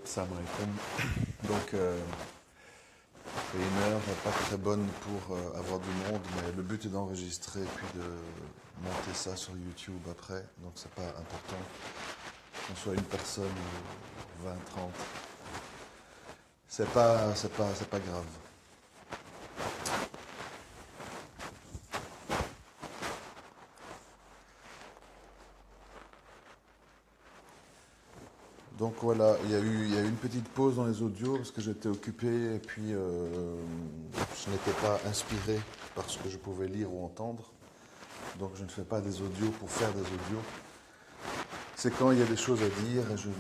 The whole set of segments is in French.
Salam alaikum. Donc, c'est une heure pas très bonne pour avoir du monde, mais le but est d'enregistrer et puis de monter ça sur YouTube après. Donc, c'est pas important qu'on soit une personne ou 20, 30. C'est pas grave. Donc voilà, il y a eu une petite pause dans les audios parce que j'étais occupé et puis je n'étais pas inspiré par ce que je pouvais lire ou entendre. Donc je ne fais pas des audios pour faire des audios. C'est quand il y a des choses à dire et je ne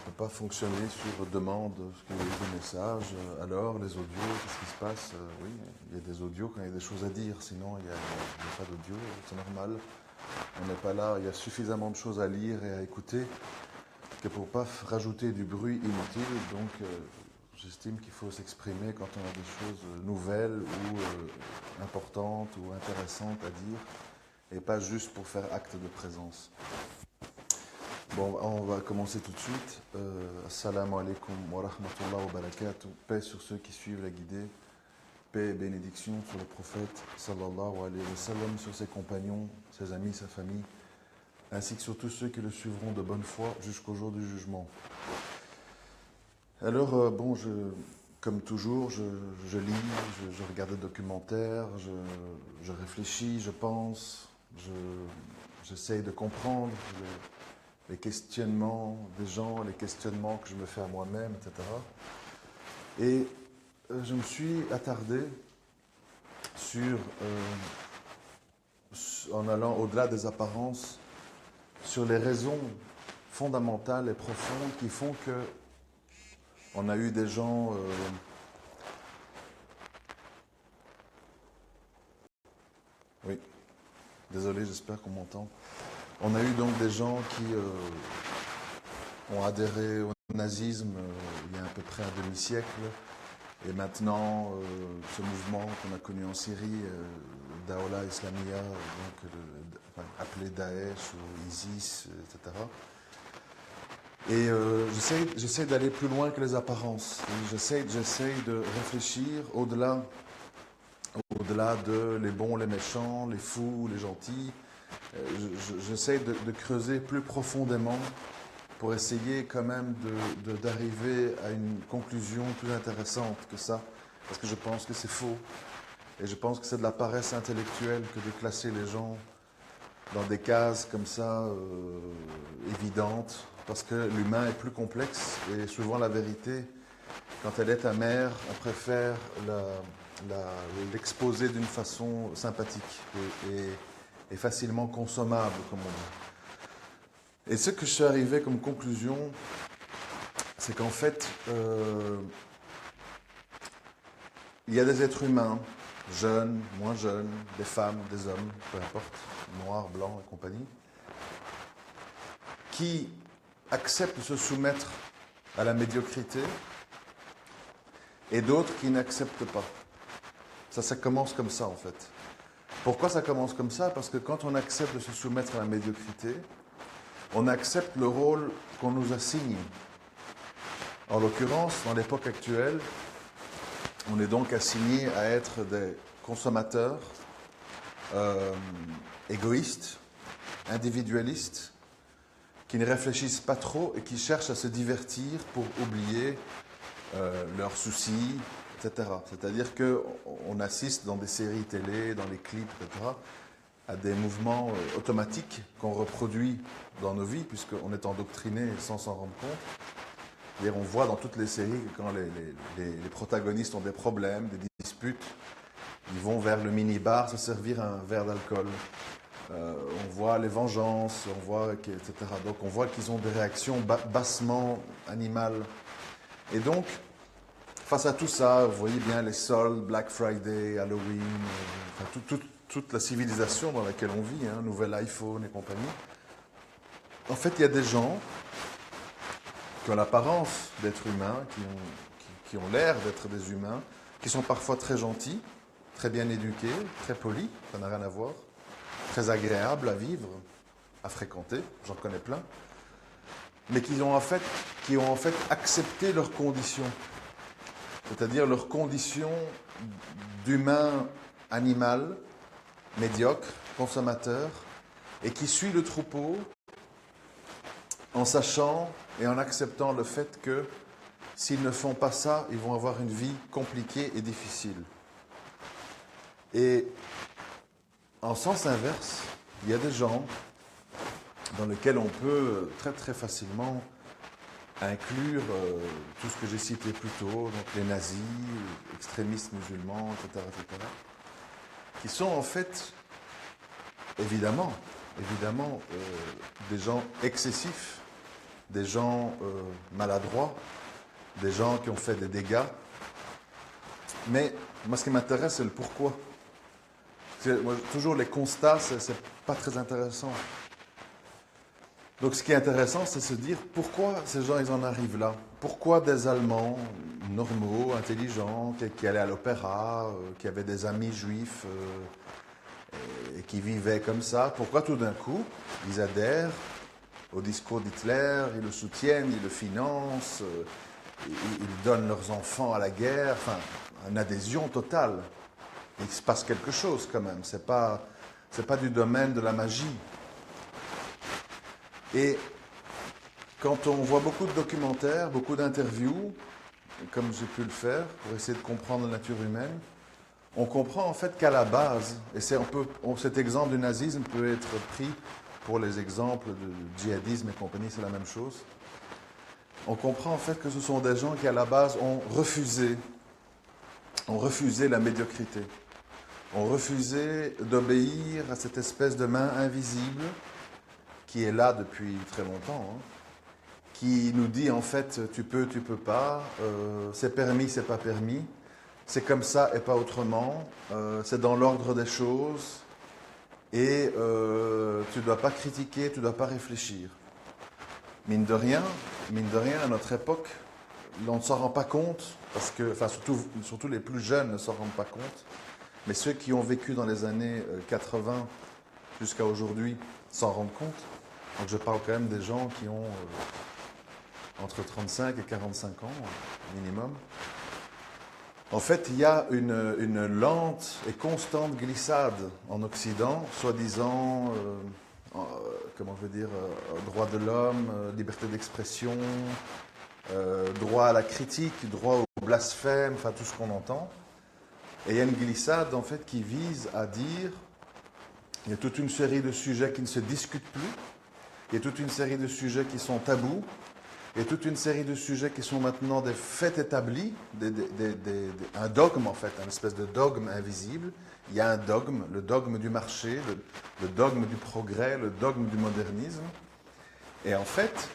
peux pas fonctionner sur demande, parce qu'il y a eu des messages. Alors, les audios, qu'est-ce qui se passe? Oui, il y a des audios quand il y a des choses à dire, sinon il n'y a pas d'audio, c'est normal. On n'est pas là, il y a suffisamment de choses à lire et à écouter que pour ne pas rajouter du bruit inutile. Donc, j'estime qu'il faut s'exprimer quand on a des choses nouvelles ou importantes ou intéressantes à dire, et pas juste pour faire acte de présence. Bon, on va commencer tout de suite. Assalamu alaikum wa rahmatullah wa barakatuh. Paix sur ceux qui suivent la guidée. Paix et bénédiction sur le prophète sallallahu alayhi wa sallam, sur ses compagnons, ses amis, sa famille, ainsi que sur tous ceux qui le suivront de bonne foi jusqu'au jour du jugement. Alors, comme toujours, je lis, je regarde des documentaires, je réfléchis, je pense, j'essaye de comprendre les questionnements des gens, les questionnements que je me fais à moi-même, etc. Et je me suis attardé en allant au-delà des apparences, sur les raisons fondamentales et profondes qui font que on a eu des gens... Oui, désolé, j'espère qu'on m'entend. On a eu donc des gens qui ont adhéré au nazisme il y a à peu près un demi-siècle. Et maintenant, ce mouvement qu'on a connu en Syrie, Daoula Islamia, appelé Daesh ou ISIS, etc. Et j'essaie d'aller plus loin que les apparences. J'essaie de réfléchir au-delà de les bons, les méchants, les fous, les gentils. J'essaie de creuser plus profondément pour essayer quand même d'arriver à une conclusion plus intéressante que ça, parce que je pense que c'est faux, et je pense que c'est de la paresse intellectuelle que de classer les gens dans des cases comme ça, évidentes, parce que l'humain est plus complexe, et souvent la vérité, quand elle est amère, on préfère l'exposer d'une façon sympathique et facilement consommable, comme on dit. Et ce que je suis arrivé comme conclusion, c'est qu'en fait, il y a des êtres humains, jeunes, moins jeunes, des femmes, des hommes, peu importe, noirs, blancs et compagnie, qui acceptent de se soumettre à la médiocrité et d'autres qui n'acceptent pas. Ça commence comme ça en fait. Pourquoi ça commence comme ça? Parce que quand on accepte de se soumettre à la médiocrité, on accepte le rôle qu'on nous assigne. En l'occurrence, dans l'époque actuelle, on est donc assigné à être des consommateurs égoïstes, individualistes, qui ne réfléchissent pas trop et qui cherchent à se divertir pour oublier leurs soucis, etc. C'est-à-dire qu'on assiste dans des séries télé, dans les clips, etc., à des mouvements automatiques qu'on reproduit dans nos vies, puisqu'on est endoctriné sans s'en rendre compte. Et on voit dans toutes les séries que quand les protagonistes ont des problèmes, des disputes, ils vont vers le mini-bar se servir un verre d'alcool. On voit les vengeances, etc. Donc on voit qu'ils ont des réactions bassement animales. Et donc, face à tout ça, vous voyez bien les soldes, Black Friday, Halloween, toute la civilisation dans laquelle on vit, nouvel iPhone et compagnie. En fait, il y a des gens qui ont l'apparence d'être humains, qui ont l'air d'être des humains, qui sont parfois très gentils, très bien éduqués, très polis, ça n'a rien à voir, très agréables à vivre, à fréquenter, j'en connais plein, mais qui ont en fait qui ont en fait accepté leurs conditions, c'est-à-dire leurs conditions d'humain animal, médiocre, consommateur, et qui suit le troupeau en sachant et en acceptant le fait que s'ils ne font pas ça, ils vont avoir une vie compliquée et difficile. Et en sens inverse, il y a des gens dans lesquels on peut très très facilement inclure tout ce que j'ai cité plus tôt, donc les nazis, extrémistes musulmans, etc., qui sont en fait, évidemment, des gens excessifs, des gens maladroits, des gens qui ont fait des dégâts. Mais moi, ce qui m'intéresse, c'est le pourquoi. Moi, toujours les constats, c'est pas très intéressant. Donc, ce qui est intéressant, c'est se dire pourquoi ces gens, ils en arrivent là. Pourquoi des Allemands normaux, intelligents, qui allaient à l'opéra, qui avaient des amis juifs et qui vivaient comme ça, pourquoi tout d'un coup, ils adhèrent au discours d'Hitler, ils le soutiennent, ils le financent, ils donnent leurs enfants à la guerre, enfin, une adhésion totale. Il se passe quelque chose quand même, c'est pas du domaine de la magie. Et quand on voit beaucoup de documentaires, beaucoup d'interviews, comme j'ai pu le faire, pour essayer de comprendre la nature humaine, on comprend en fait qu'à la base, et cet exemple du nazisme peut être pris pour les exemples de djihadisme et compagnie, c'est la même chose. On comprend en fait que ce sont des gens qui à la base ont refusé la médiocrité, ont refusé d'obéir à cette espèce de main invisible qui est là depuis très longtemps, hein, qui nous dit en fait tu peux pas, c'est permis, c'est pas permis, c'est comme ça et pas autrement, c'est dans l'ordre des choses et tu ne dois pas critiquer, tu ne dois pas réfléchir. Mine de rien, à notre époque, on ne s'en rend pas compte, parce que, enfin surtout les plus jeunes ne s'en rendent pas compte, mais ceux qui ont vécu dans les années 80 jusqu'à aujourd'hui s'en rendent compte. Donc je parle quand même des gens qui ont entre 35 et 45 ans minimum. En fait, il y a une lente et constante glissade en Occident, soi-disant, droit de l'homme, liberté d'expression, droit à la critique, droit au blasphème, enfin tout ce qu'on entend. Et il y a une glissade en fait qui vise à dire, il y a toute une série de sujets qui ne se discutent plus, il y a toute une série de sujets qui sont tabous, il y a toute une série de sujets qui sont maintenant des faits établis, un dogme en fait, une espèce de dogme invisible. Il y a un dogme, le dogme du marché, le dogme du progrès, le dogme du modernisme. Et en fait,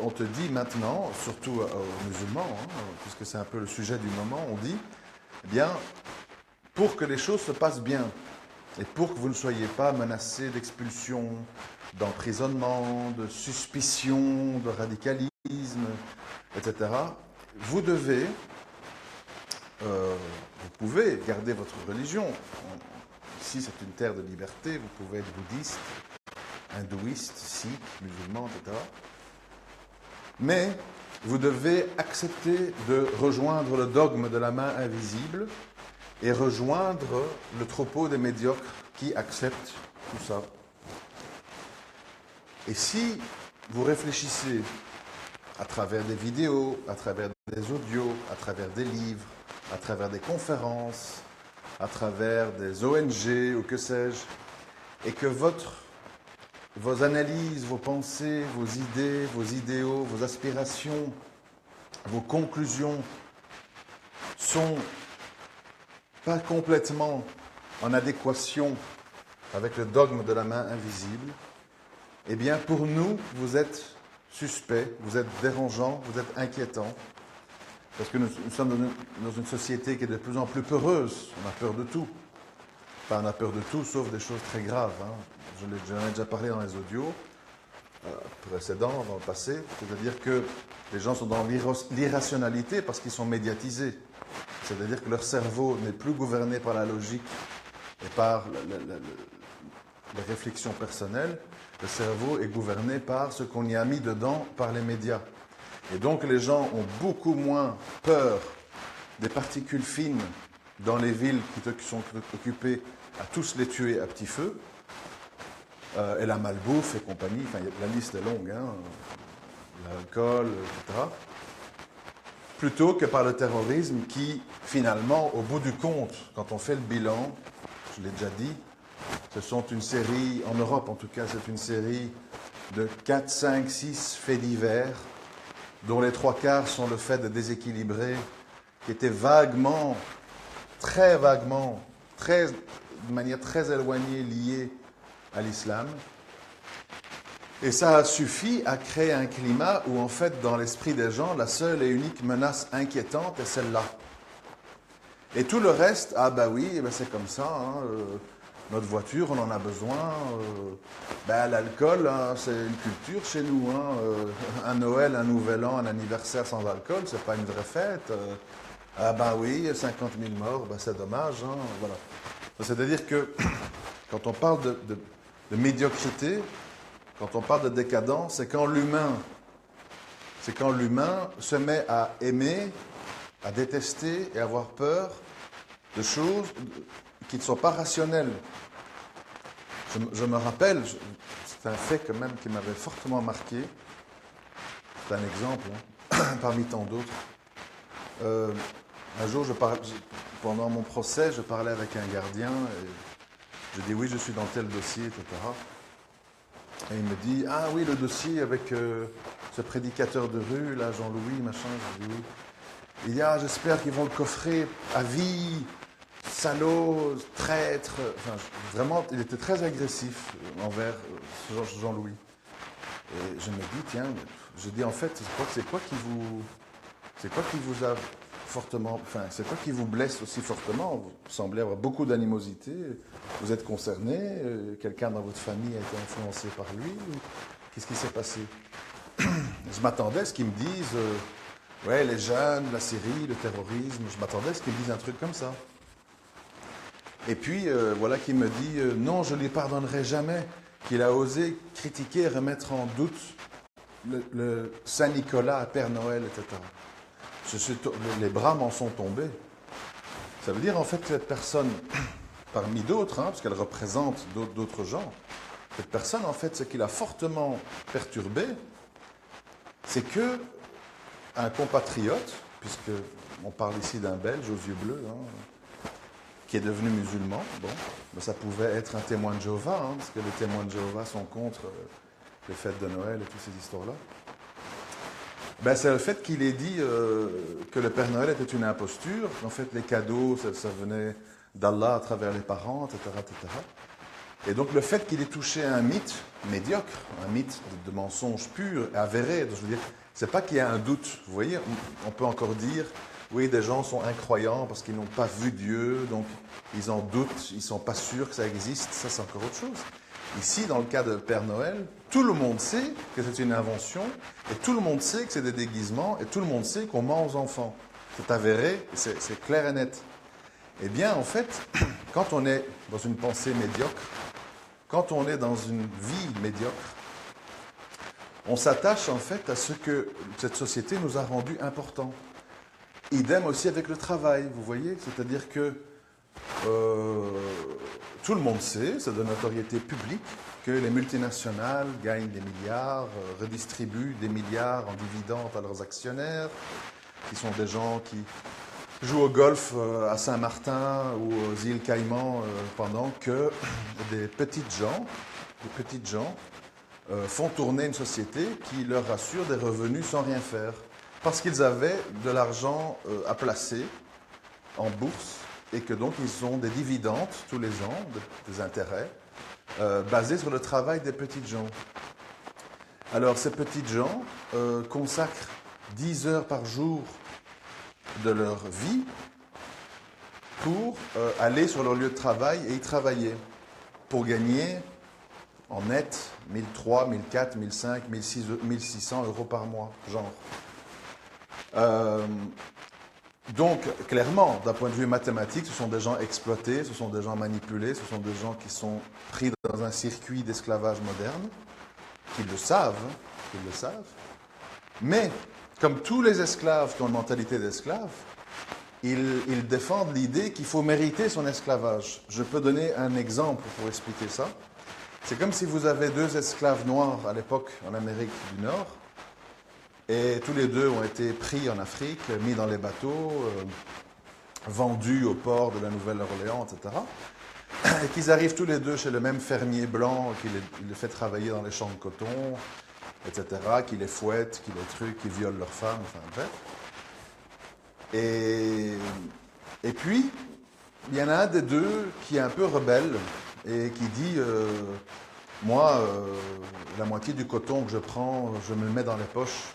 on te dit maintenant, surtout aux musulmans, hein, puisque c'est un peu le sujet du moment, on dit, eh bien, pour que les choses se passent bien, et pour que vous ne soyez pas menacés d'expulsion, d'emprisonnement, de suspicion, de radicalisme, etc., vous pouvez garder votre religion. Ici, c'est une terre de liberté, vous pouvez être bouddhiste, hindouiste, sikh, musulman, etc. Mais vous devez accepter de rejoindre le dogme de la main invisible et rejoindre le troupeau des médiocres qui acceptent tout ça. Et si vous réfléchissez à travers des vidéos, à travers des audios, à travers des livres, à travers des conférences, à travers des ONG ou que sais-je, et que vos analyses, vos pensées, vos idées, vos idéaux, vos aspirations, vos conclusions sont pas complètement en adéquation avec le dogme de la main invisible, eh bien pour nous, vous êtes suspect, vous êtes dérangeant, vous êtes inquiétant, parce que nous sommes dans une société qui est de plus en plus peureuse, on a peur de tout. Enfin, on a peur de tout, sauf des choses très graves. Hein. J'en ai déjà parlé dans les audios précédents, dans le passé, c'est-à-dire que les gens sont dans l'irrationalité parce qu'ils sont médiatisés. C'est-à-dire que leur cerveau n'est plus gouverné par la logique et par les réflexions personnelles. Le cerveau est gouverné par ce qu'on y a mis dedans par les médias. Et donc les gens ont beaucoup moins peur des particules fines dans les villes qui sont occupées à tous les tuer à petit feu, et la malbouffe et compagnie, enfin la liste est longue, hein, l'alcool, etc., plutôt que par le terrorisme qui, finalement, au bout du compte, quand on fait le bilan, je l'ai déjà dit, ce sont une série, en Europe en tout cas, c'est une série de 4, 5, 6 faits divers, dont les 3/4 sont le fait de déséquilibrer, qui étaient vaguement, de manière très éloignée liés à l'islam. Et ça a suffi à créer un climat où, en fait, dans l'esprit des gens, la seule et unique menace inquiétante est celle-là. Et tout le reste, ah bah oui, eh ben c'est comme ça, hein, notre voiture, on en a besoin. L'alcool, hein, c'est une culture chez nous. Hein, un Noël, un Nouvel An, un anniversaire sans alcool, c'est pas une vraie fête. Ah bah oui, 50 000 morts, bah c'est dommage. Hein, voilà. C'est-à-dire que quand on parle de médiocrité, quand on parle de décadence, c'est quand l'humain se met à aimer, à détester et à avoir peur de choses qui ne sont pas rationnelles. Je me rappelle, c'est un fait quand même qui m'avait fortement marqué. C'est un exemple, hein, parmi tant d'autres. Un jour, pendant mon procès, je parlais avec un gardien et je dis oui, je suis dans tel dossier, etc. Et il me dit, ah oui, le dossier avec ce prédicateur de rue, là, Jean-Louis, machin, je dis oui. Il dit, ah, j'espère qu'ils vont le coffrer à vie, salaud, traître. Enfin, vraiment, il était très agressif envers Jean-Louis. Et je me dis, tiens, je dis, en fait, c'est quoi qui vous a fortement, enfin, c'est quoi qui vous blesse aussi fortement? Vous semblez avoir beaucoup d'animosité. Vous êtes concerné? Quelqu'un dans votre famille a été influencé par lui? Qu'est-ce qui s'est passé? Je m'attendais à ce qu'ils me disent, ouais, les jeunes, la Syrie, le terrorisme. Je m'attendais à ce qu'ils me disent un truc comme ça. Et puis, voilà qu'il me dit, non, je ne lui pardonnerai jamais qu'il a osé critiquer et remettre en doute le Saint-Nicolas, Père Noël, etc. Les bras m'en sont tombés. Ça veut dire en fait que cette personne, parmi d'autres, hein, parce qu'elle représente d'autres gens, cette personne en fait, ce qui l'a fortement perturbé, c'est que un compatriote, puisque on parle ici d'un Belge aux yeux bleus, hein, qui est devenu musulman, bon, ben ça pouvait être un témoin de Jéhovah, hein, parce que les témoins de Jéhovah sont contre les fêtes de Noël et toutes ces histoires-là. Ben, c'est le fait qu'il ait dit que le Père Noël était une imposture, qu'en fait les cadeaux, ça venait d'Allah à travers les parents, etc., etc. Et donc le fait qu'il ait touché à un mythe médiocre, un mythe de mensonge pur, avéré, donc je veux dire, c'est pas qu'il y a un doute, vous voyez, on peut encore dire, oui, des gens sont incroyants parce qu'ils n'ont pas vu Dieu, donc ils en doutent, ils ne sont pas sûrs que ça existe, ça c'est encore autre chose. Ici, dans le cas de Père Noël, tout le monde sait que c'est une invention, et tout le monde sait que c'est des déguisements, et tout le monde sait qu'on ment aux enfants. C'est avéré, c'est clair et net. Eh bien, en fait, quand on est dans une pensée médiocre, quand on est dans une vie médiocre, on s'attache en fait à ce que cette société nous a rendu importants. Idem aussi avec le travail, vous voyez, c'est-à-dire que tout le monde sait, c'est de notoriété publique, que les multinationales gagnent des milliards, redistribuent des milliards en dividendes à leurs actionnaires, qui sont des gens qui jouent au golf à Saint-Martin ou aux îles Caïmans pendant que des petites gens font tourner une société qui leur assure des revenus sans rien faire. Parce qu'ils avaient de l'argent à placer en bourse et que donc ils ont des dividendes tous les ans, des intérêts, basés sur le travail des petites gens. Alors ces petites gens consacrent 10 heures par jour de leur vie pour aller sur leur lieu de travail et y travailler, pour gagner en net 1300, 1400, 1500, 1600 euros par mois, genre. Donc, clairement, d'un point de vue mathématique, ce sont des gens exploités, ce sont des gens manipulés, ce sont des gens qui sont pris dans un circuit d'esclavage moderne, qu'ils le savent, Mais comme tous les esclaves qui ont une mentalité d'esclave, ils défendent l'idée qu'il faut mériter son esclavage. Je peux donner un exemple pour expliquer ça. C'est comme si vous avez deux esclaves noirs à l'époque en Amérique du Nord, et tous les deux ont été pris en Afrique, mis dans les bateaux, vendus au port de la Nouvelle-Orléans, etc. Et qu'ils arrivent tous les deux chez le même fermier blanc qui les fait travailler dans les champs de coton, etc., qui les fouette, qui les trucs, qui violent leurs femmes, enfin bref. Et puis, il y en a un des deux qui est un peu rebelle et qui dit moi, la moitié du coton que je prends, je me le mets dans les poches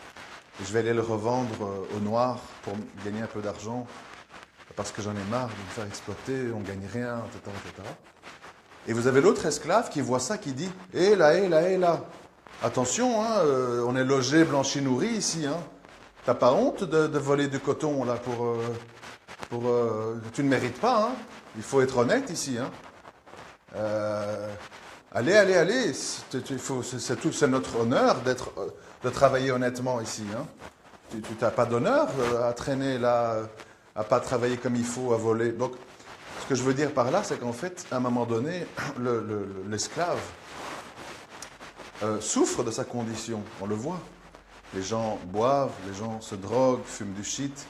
et je vais aller le revendre au noir pour gagner un peu d'argent parce que j'en ai marre de me faire exploiter, on ne gagne rien, etc., etc. Et vous avez l'autre esclave qui voit ça, qui dit hé là, hé là, hé là, attention, hein, on est logé, blanchi, nourri ici, hein. T'as pas honte de voler du coton là tu ne mérites pas, hein. Il faut être honnête ici, hein. Allez, c'est notre honneur de travailler honnêtement ici, hein. Tu n'as pas d'honneur à traîner là, à pas travailler comme il faut, à voler. Donc, ce que je veux dire par là, c'est qu'en fait, à un moment donné, l'esclave souffre de sa condition, on le voit. Les gens boivent, les gens se droguent, fument du shit,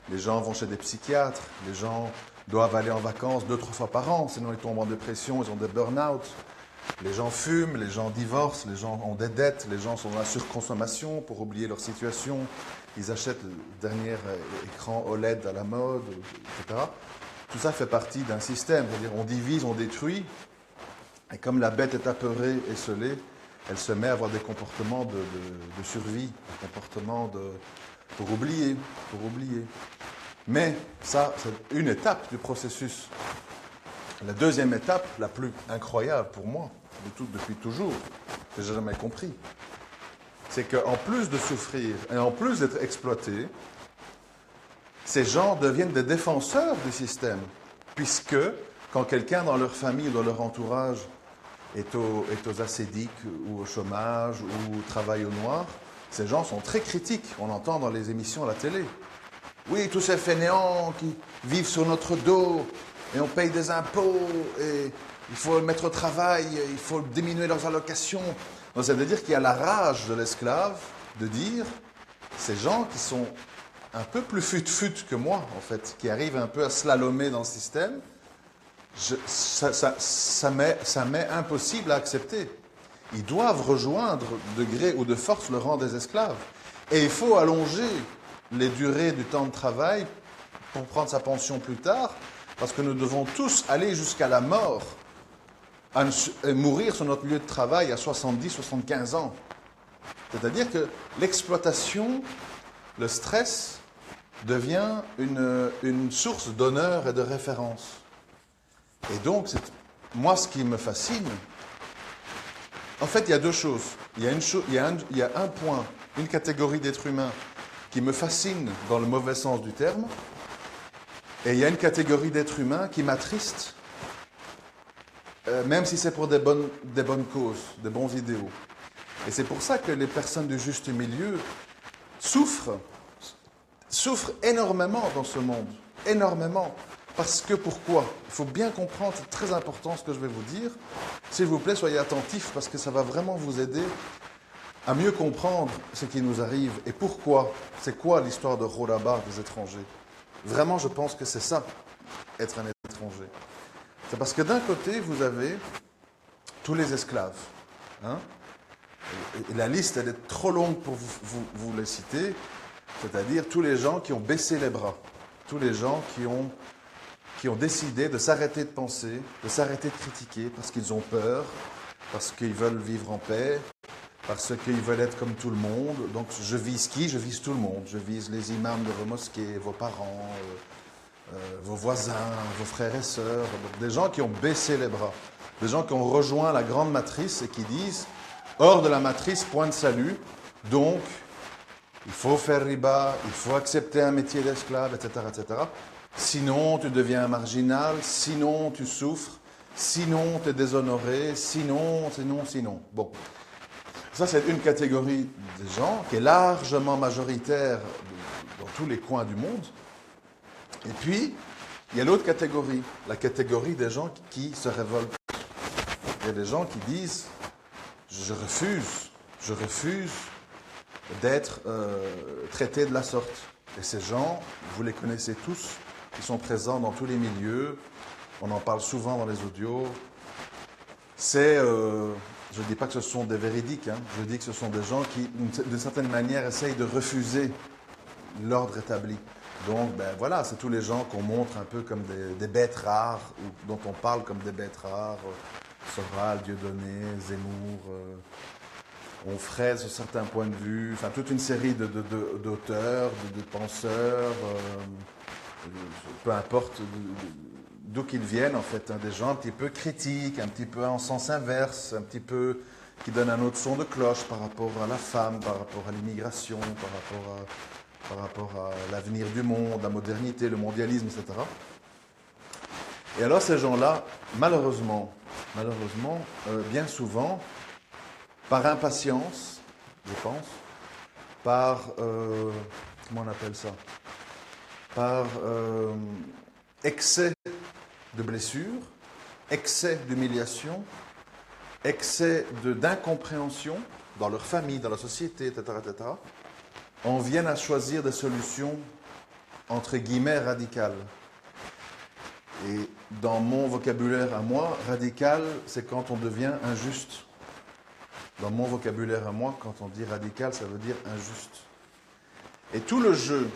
les gens vont chez des psychiatres, les gens doivent aller en vacances 2-3 fois par an, sinon ils tombent en dépression, ils ont des burn-out. Les gens fument, les gens divorcent, les gens ont des dettes, les gens sont dans la surconsommation pour oublier leur situation. Ils achètent le dernier écran OLED à la mode, etc. Tout ça fait partie d'un système, c'est-à-dire on divise, on détruit, et comme la bête est apeurée et scellée, elle se met à avoir des comportements de survie, des comportements pour oublier. Mais ça, c'est une étape du processus. La deuxième étape, la plus incroyable pour moi, depuis toujours, que j'ai jamais compris, c'est qu'en plus de souffrir et en plus d'être exploités, ces gens deviennent des défenseurs du système, puisque quand quelqu'un dans leur famille ou dans leur entourage est aux assédiques ou au chômage ou travaille au noir, ces gens sont très critiques. On l'entend dans les émissions à la télé. Oui, tous ces fainéants qui vivent sur notre dos et on paye des impôts et il faut le mettre au travail, il faut diminuer leurs allocations. Donc, ça veut dire qu'il y a la rage de l'esclave de dire ces gens qui sont un peu plus fut-fut que moi, en fait, qui arrivent un peu à slalomer dans le système, ça m'est impossible à accepter. Ils doivent rejoindre de gré ou de force le rang des esclaves. Et il faut allonger les durées du temps de travail pour prendre sa pension plus tard, parce que nous devons tous aller jusqu'à la mort, et mourir sur notre lieu de travail à 70, 75 ans. C'est-à-dire que l'exploitation, le stress, devient une source d'honneur et de référence. Et donc, moi, ce qui me fascine, en fait, il y a deux choses. Il y a un point, une catégorie d'êtres humains qui me fascine dans le mauvais sens du terme, et il y a une catégorie d'êtres humains qui m'attriste, même si c'est pour des bonnes causes, des bons idéaux. Et c'est pour ça que les personnes du juste milieu souffrent énormément dans ce monde, énormément. Parce que pourquoi? Il faut bien comprendre, c'est très important ce que je vais vous dire. S'il vous plaît, soyez attentifs parce que ça va vraiment vous aider à mieux comprendre ce qui nous arrive et pourquoi. C'est quoi l'histoire de Rorabar des étrangers? Vraiment, je pense que c'est ça, être un étranger. C'est parce que d'un côté, vous avez tous les esclaves. Hein? Et la liste, elle est trop longue pour vous les citer. C'est-à-dire tous les gens qui ont baissé les bras. Tous les gens qui ont décidé de s'arrêter de penser, de s'arrêter de critiquer parce qu'ils ont peur, parce qu'ils veulent vivre en paix, parce qu'ils veulent être comme tout le monde. Donc je vise qui? Je vise tout le monde. Je vise les imams de vos mosquées, vos parents, vos voisins, vos frères et sœurs. Donc, des gens qui ont baissé les bras. Des gens qui ont rejoint la grande matrice et qui disent « hors de la matrice, point de salut ». Donc, il faut faire riba, il faut accepter un métier d'esclave, etc., etc. Sinon, tu deviens un marginal, sinon, tu souffres, sinon, tu es déshonoré, sinon. Bon. Ça, c'est une catégorie des gens qui est largement majoritaire dans tous les coins du monde. Et puis, il y a l'autre catégorie, la catégorie des gens qui se révoltent. Il y a des gens qui disent « je refuse d'être traité de la sorte ». Et ces gens, vous les connaissez tous, ils sont présents dans tous les milieux, on en parle souvent dans les audios. C'est, je ne dis pas que ce sont des véridiques, hein, je dis que ce sont des gens qui, d'une certaine manière, essayent de refuser l'ordre établi. Donc, ben voilà, c'est tous les gens qu'on montre un peu comme des bêtes rares, ou dont on parle comme des bêtes rares. Soral, Dieudonné, Zemmour, Onfray, sur certains points de vue, enfin toute une série d'auteurs, de penseurs, peu importe d'où qu'ils viennent en fait, hein, des gens un petit peu critiques, un petit peu en sens inverse, un petit peu qui donnent un autre son de cloche par rapport à la femme, par rapport à l'immigration, par rapport à l'avenir du monde, la modernité, le mondialisme, etc. Et alors ces gens-là, malheureusement, bien souvent, par impatience, je pense, par, comment on appelle ça, par excès de blessures, excès d'humiliation, excès d'incompréhension dans leur famille, dans la société, etc., en viennent à choisir des solutions, entre guillemets, radicales. Et dans mon vocabulaire à moi, radical, c'est quand on devient injuste. Dans mon vocabulaire à moi, quand on dit radical, ça veut dire injuste. Et tout le jeu,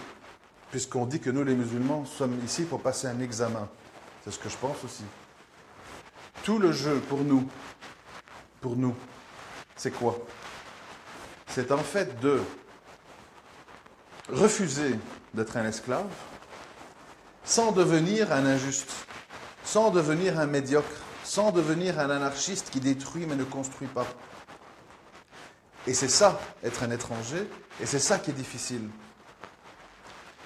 puisqu'on dit que nous les musulmans sommes ici pour passer un examen, c'est ce que je pense aussi. Tout le jeu pour nous, c'est quoi? C'est en fait de refuser d'être un esclave, sans devenir un injuste, sans devenir un médiocre, sans devenir un anarchiste qui détruit mais ne construit pas. Et c'est ça, être un étranger, et c'est ça qui est difficile.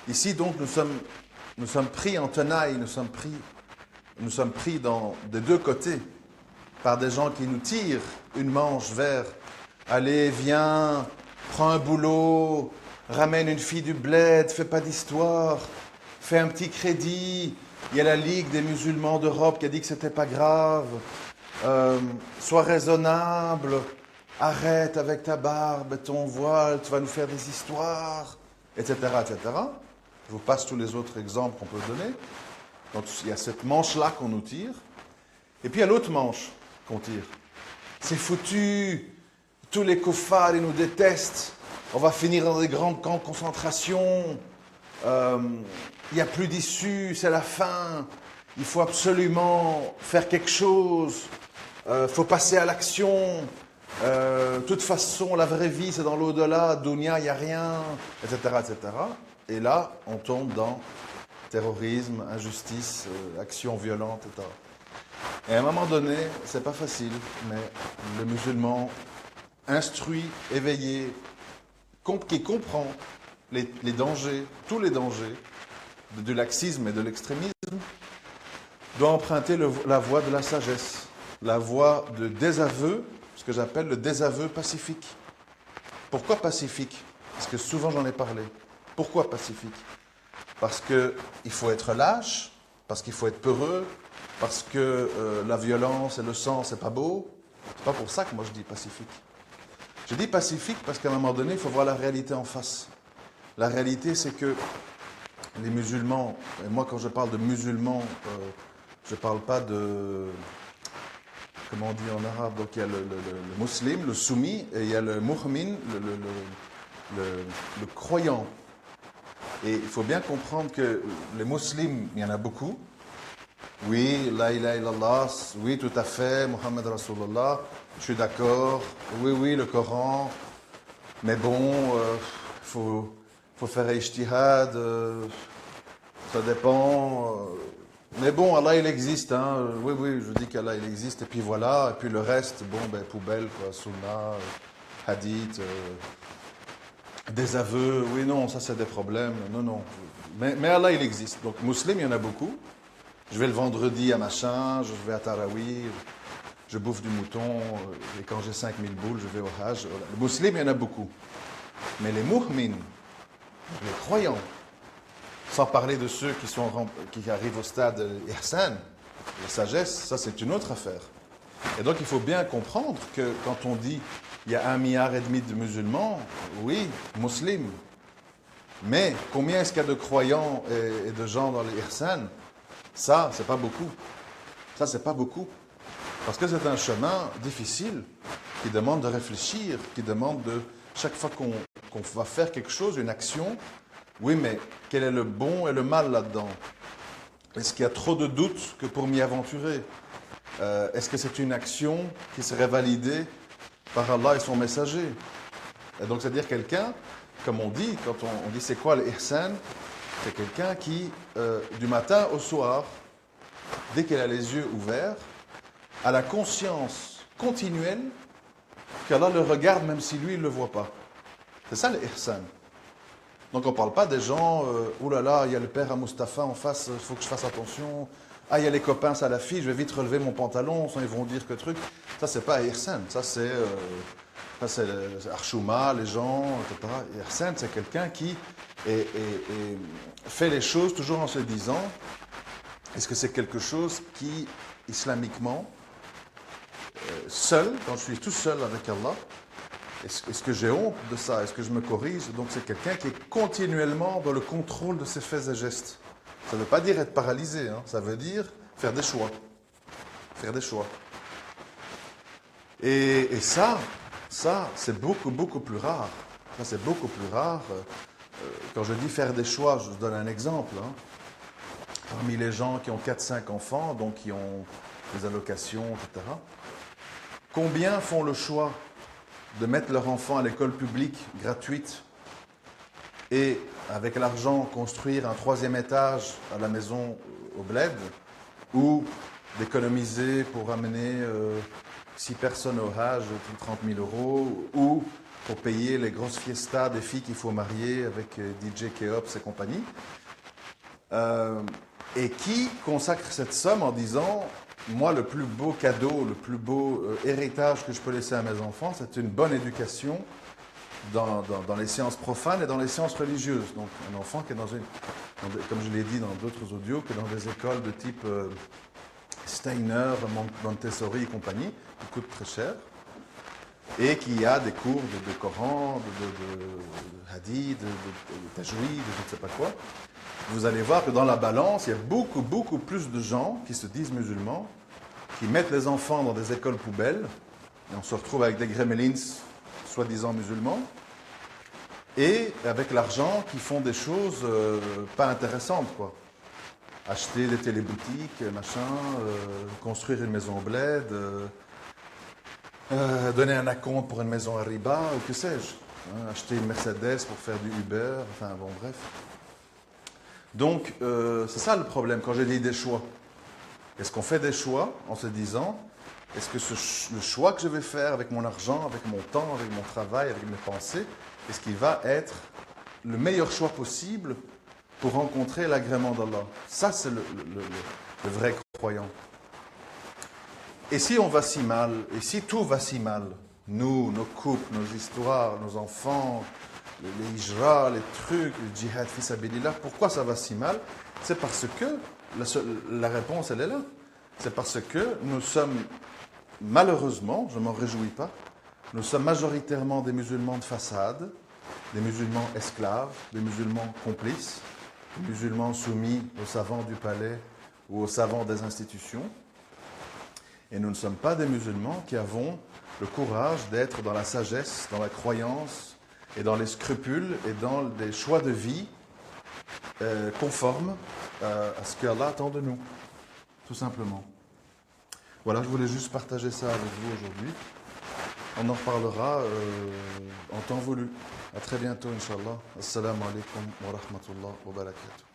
Ici, donc, nous sommes pris en tenaille, nous sommes pris des deux côtés, par des gens qui nous tirent une manche vers « Allez, viens, prends un boulot, ramène une fille du bled, fais pas d'histoire ». Fais un petit crédit, il y a la Ligue des musulmans d'Europe qui a dit que c'était pas grave, sois raisonnable, arrête avec ta barbe et ton voile, tu vas nous faire des histoires, etc., etc. Je vous passe tous les autres exemples qu'on peut donner. Donc il y a cette manche-là qu'on nous tire, et puis il y a l'autre manche qu'on tire. C'est foutu, tous les koufars, ils nous détestent, on va finir dans des grands camps de concentration, il n'y a plus d'issue, c'est la fin, il faut absolument faire quelque chose, il faut passer à l'action, de toute façon, la vraie vie, c'est dans l'au-delà, Dunya, il n'y a rien, etc., etc. Et là, on tombe dans terrorisme, injustice, action violente, etc. Et à un moment donné, c'est pas facile, mais le musulman instruit, éveillé, qui comprend les dangers, tous les dangers du laxisme et de l'extrémisme, doit emprunter la voie de la sagesse, la voie de désaveu, ce que j'appelle le désaveu pacifique. Pourquoi pacifique? Parce que souvent j'en ai parlé. Pourquoi pacifique? Parce qu'il faut être lâche, parce qu'il faut être peureux, parce que la violence et le sang, c'est pas beau. C'est pas pour ça que moi je dis pacifique. Je dis pacifique parce qu'à un moment donné, il faut voir la réalité en face. La réalité, c'est que les musulmans, et moi quand je parle de musulmans, je ne parle pas de, comment on dit en arabe, donc il y a le musulman, le soumis, et il y a le mu'min, le croyant. Et il faut bien comprendre que les musulmans, il y en a beaucoup. Oui, la ilaha illallah, oui, tout à fait, Mohammed Rasulullah, je suis d'accord, oui, le Coran, mais bon, faut faire ijtihad, ça dépend. Mais bon, Allah, il existe, hein. Oui, je dis qu'Allah, il existe, et puis voilà, et puis le reste, bon, ben, poubelle, quoi, sunna, hadith, des aveux, oui, non, ça c'est des problèmes, non. Mais Allah, il existe. Donc, musulmans, il y en a beaucoup. Je vais le vendredi à machin, je vais à Tarawih, je bouffe du mouton, et quand j'ai 5000 boules, je vais au Hajj. Voilà. Les musulmans, il y en a beaucoup. Mais les mu'min, les croyants, sans parler de ceux qui arrivent au stade ihsan, la sagesse, ça c'est une autre affaire. Et donc il faut bien comprendre que quand on dit il y a 1,5 milliard de musulmans, oui, musulmans, mais combien est-ce qu'il y a de croyants et de gens dans les ihsan? Ça, c'est pas beaucoup. Ça, c'est pas beaucoup. Parce que c'est un chemin difficile qui demande de réfléchir, qui demande de, chaque fois qu'on va faire quelque chose, une action, oui, mais quel est le bon et le mal là-dedans? Est-ce qu'il y a trop de doutes que pour m'y aventurer? Est-ce que c'est une action qui serait validée par Allah et son messager? Et donc, c'est-à-dire quelqu'un, comme on dit, quand on dit c'est quoi l'ihsan, c'est quelqu'un qui, du matin au soir, dès qu'elle a les yeux ouverts, a la conscience continuelle qu'Allah le regarde même si lui, il ne le voit pas. C'est ça l'ihsan. Donc on ne parle pas des gens, oh là là, il y a le père à Mustapha en face, il faut que je fasse attention. Ah, il y a les copains salafis, je vais vite relever mon pantalon, sinon ils vont dire que truc. Ça, c'est pas ihsan, ça c'est Archouma, les gens, etc. Ihsan, c'est quelqu'un qui fait les choses toujours en se disant, est-ce que c'est quelque chose qui, islamiquement, seul, quand je suis tout seul avec Allah, est-ce que j'ai honte de ça? Est-ce que je me corrige? Donc c'est quelqu'un qui est continuellement dans le contrôle de ses faits et gestes. Ça ne veut pas dire être paralysé, hein. Ça veut dire faire des choix. Faire des choix. Et ça c'est beaucoup, beaucoup plus rare. Ça, c'est beaucoup plus rare. Quand je dis faire des choix, je vous donne un exemple. Hein. Parmi les gens qui ont 4-5 enfants, donc qui ont des allocations, etc., combien font le choix de mettre leur enfant à l'école publique gratuite et avec l'argent construire un 3e étage à la maison au bled ou d'économiser pour amener 6 personnes au Hajj, 30 000 euros ou pour payer les grosses fiestas des filles qu'il faut marier avec DJ Keops et compagnie. Et qui consacre cette somme en disant moi, le plus beau cadeau, le plus beau héritage que je peux laisser à mes enfants, c'est une bonne éducation dans les sciences profanes et dans les sciences religieuses. Donc, un enfant qui est comme je l'ai dit dans d'autres audios, qui est dans des écoles de type Steiner, Montessori et compagnie, qui coûtent très cher, et qui a des cours de Coran, de hadith, de tajwid, de je ne sais pas quoi. Vous allez voir que dans la balance, il y a beaucoup, beaucoup plus de gens qui se disent musulmans, qui mettent les enfants dans des écoles poubelles, et on se retrouve avec des gremlins, soi-disant musulmans, et avec l'argent, qui font des choses pas intéressantes, quoi. Acheter des téléboutiques, machin, construire une maison au bled, donner un acompte pour une maison à riba, ou que sais-je. Hein, acheter une Mercedes pour faire du Uber, enfin bon, bref. Donc, c'est ça le problème quand j'ai dit des choix. Est-ce qu'on fait des choix en se disant, est-ce que le choix que je vais faire avec mon argent, avec mon temps, avec mon travail, avec mes pensées, est-ce qu'il va être le meilleur choix possible pour rencontrer l'agrément d'Allah? Ça, c'est le vrai croyant. Et si on va si mal, et si tout va si mal, nous, nos couples, nos histoires, nos enfants, les hijras, les trucs, le djihad fi sabilillah, pourquoi ça va si mal? C'est parce que, la réponse elle est là, c'est parce que nous sommes, malheureusement, je ne m'en réjouis pas, nous sommes majoritairement des musulmans de façade, des musulmans esclaves, des musulmans complices, des musulmans soumis aux savants du palais ou aux savants des institutions. Et nous ne sommes pas des musulmans qui avons le courage d'être dans la sagesse, dans la croyance, et dans les scrupules et dans des choix de vie conformes à ce qu'Allah attend de nous, tout simplement. Voilà, je voulais juste partager ça avec vous aujourd'hui. On en reparlera en temps voulu. À très bientôt, Inch'Allah. Assalamu alaikum wa rahmatullah wa barakatuh.